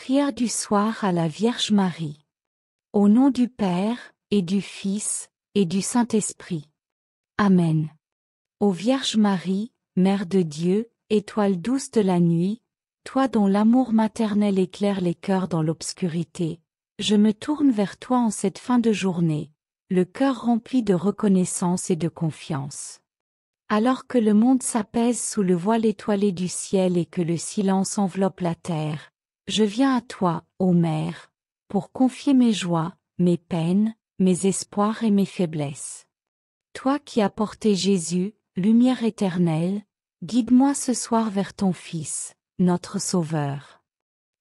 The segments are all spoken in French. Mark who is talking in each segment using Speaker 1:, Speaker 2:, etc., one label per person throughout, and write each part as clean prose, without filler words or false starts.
Speaker 1: Prière du soir à la Vierge Marie. Au nom du Père, et du Fils, et du Saint-Esprit. Amen. Ô Vierge Marie, Mère de Dieu, étoile douce de la nuit, toi dont l'amour maternel éclaire les cœurs dans l'obscurité, je me tourne vers toi en cette fin de journée, le cœur rempli de reconnaissance et de confiance. Alors que le monde s'apaise sous le voile étoilé du ciel et que le silence enveloppe la terre, je viens à toi, ô Mère, pour confier mes joies, mes peines, mes espoirs et mes faiblesses. Toi qui as porté Jésus, lumière éternelle, guide-moi ce soir vers ton Fils, notre Sauveur.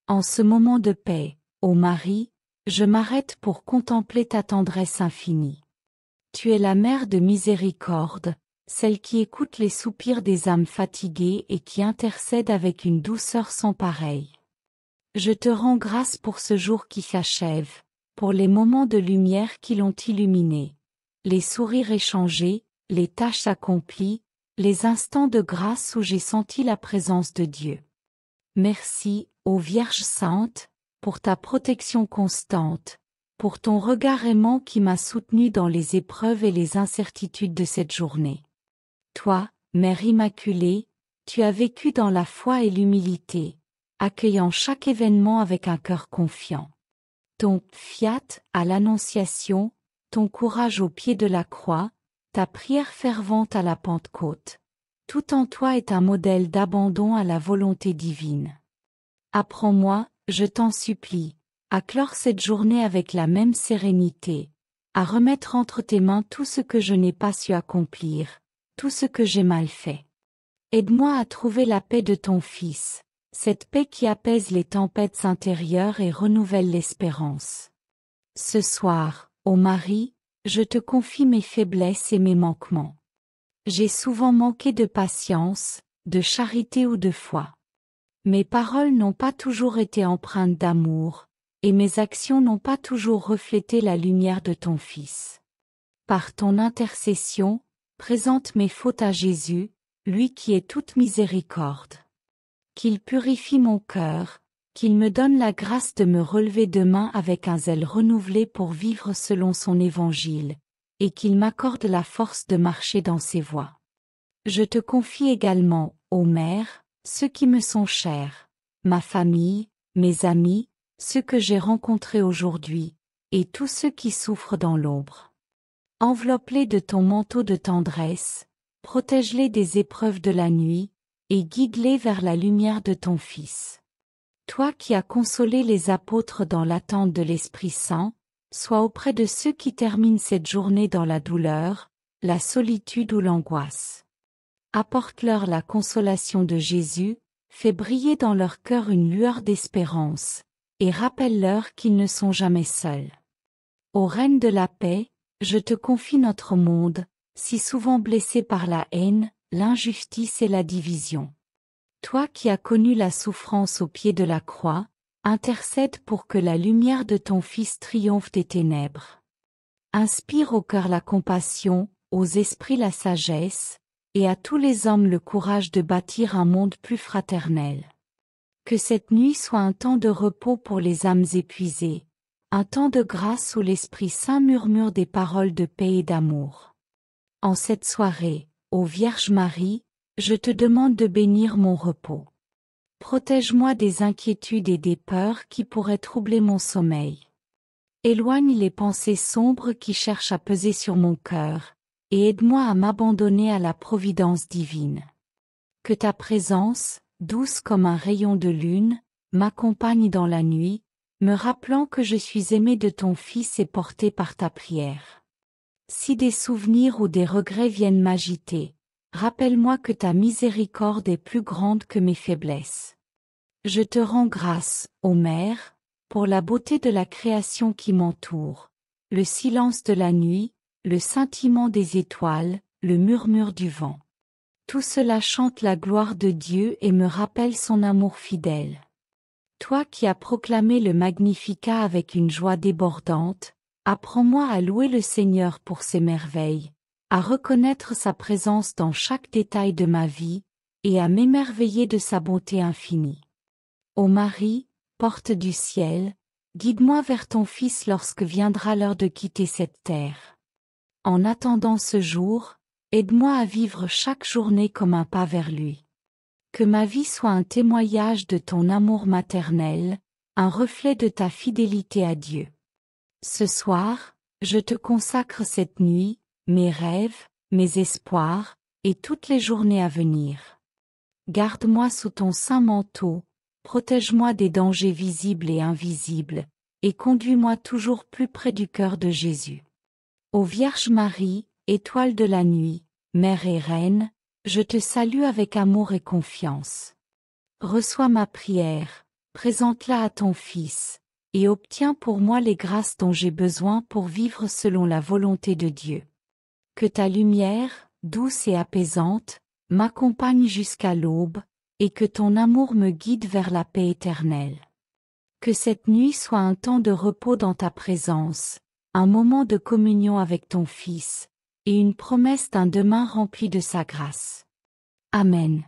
Speaker 1: En ce moment de paix, ô Marie, je m'arrête pour contempler ta tendresse infinie. Tu es la mère de miséricorde, celle qui écoute les soupirs des âmes fatiguées et qui intercède avec une douceur sans pareille. Je te rends grâce pour ce jour qui s'achève, pour les moments de lumière qui l'ont illuminé, les sourires échangés, les tâches accomplies, les instants de grâce où j'ai senti la présence de Dieu. Merci, ô Vierge Sainte, pour ta protection constante, pour ton regard aimant qui m'a soutenue dans les épreuves et les incertitudes de cette journée. Toi, Mère Immaculée, tu as vécu dans la foi et l'humilité, accueillant chaque événement avec un cœur confiant. Ton fiat à l'Annonciation, ton courage au pied de la croix, ta prière fervente à la Pentecôte. Tout en toi est un modèle d'abandon à la volonté divine. Apprends-moi, je t'en supplie, à clore cette journée avec la même sérénité, à remettre entre tes mains tout ce que je n'ai pas su accomplir, tout ce que j'ai mal fait. Aide-moi à trouver la paix de ton Fils, cette paix qui apaise les tempêtes intérieures et renouvelle l'espérance. Ce soir, ô Marie, je te confie mes faiblesses et mes manquements. J'ai souvent manqué de patience, de charité ou de foi. Mes paroles n'ont pas toujours été empreintes d'amour, et mes actions n'ont pas toujours reflété la lumière de ton Fils. Par ton intercession, présente mes fautes à Jésus, lui qui est toute miséricorde. Qu'il purifie mon cœur, qu'il me donne la grâce de me relever demain avec un zèle renouvelé pour vivre selon son évangile, et qu'il m'accorde la force de marcher dans ses voies. Je te confie également, ô Mère, ceux qui me sont chers, ma famille, mes amis, ceux que j'ai rencontrés aujourd'hui, et tous ceux qui souffrent dans l'ombre. Enveloppe-les de ton manteau de tendresse, protège-les des épreuves de la nuit, et guide-les vers la lumière de ton Fils. Toi qui as consolé les apôtres dans l'attente de l'Esprit Saint, sois auprès de ceux qui terminent cette journée dans la douleur, la solitude ou l'angoisse. Apporte-leur la consolation de Jésus, fais briller dans leur cœur une lueur d'espérance, et rappelle-leur qu'ils ne sont jamais seuls. Ô Reine de la paix, je te confie notre monde, si souvent blessé par la haine, l'injustice et la division. Toi qui as connu la souffrance au pied de la croix, intercède pour que la lumière de ton Fils triomphe des ténèbres. Inspire au cœur la compassion, aux esprits la sagesse, et à tous les hommes le courage de bâtir un monde plus fraternel. Que cette nuit soit un temps de repos pour les âmes épuisées, un temps de grâce où l'Esprit Saint murmure des paroles de paix et d'amour. En cette soirée, ô Vierge Marie, je te demande de bénir mon repos. Protège-moi des inquiétudes et des peurs qui pourraient troubler mon sommeil. Éloigne les pensées sombres qui cherchent à peser sur mon cœur, et aide-moi à m'abandonner à la providence divine. Que ta présence, douce comme un rayon de lune, m'accompagne dans la nuit, me rappelant que je suis aimée de ton Fils et portée par ta prière. Si des souvenirs ou des regrets viennent m'agiter, rappelle-moi que ta miséricorde est plus grande que mes faiblesses. Je te rends grâce, ô Mère, pour la beauté de la création qui m'entoure, le silence de la nuit, le scintillement des étoiles, le murmure du vent. Tout cela chante la gloire de Dieu et me rappelle son amour fidèle. Toi qui as proclamé le Magnificat avec une joie débordante, apprends-moi à louer le Seigneur pour ses merveilles, à reconnaître sa présence dans chaque détail de ma vie, et à m'émerveiller de sa bonté infinie. Ô Marie, porte du ciel, guide-moi vers ton Fils lorsque viendra l'heure de quitter cette terre. En attendant ce jour, aide-moi à vivre chaque journée comme un pas vers lui. Que ma vie soit un témoignage de ton amour maternel, un reflet de ta fidélité à Dieu. Ce soir, je te consacre cette nuit, mes rêves, mes espoirs, et toutes les journées à venir. Garde-moi sous ton saint manteau, protège-moi des dangers visibles et invisibles, et conduis-moi toujours plus près du cœur de Jésus. Ô Vierge Marie, étoile de la nuit, Mère et Reine, je te salue avec amour et confiance. Reçois ma prière, présente-la à ton Fils, et obtiens pour moi les grâces dont j'ai besoin pour vivre selon la volonté de Dieu. Que ta lumière, douce et apaisante, m'accompagne jusqu'à l'aube, et que ton amour me guide vers la paix éternelle. Que cette nuit soit un temps de repos dans ta présence, un moment de communion avec ton Fils, et une promesse d'un demain rempli de sa grâce. Amen.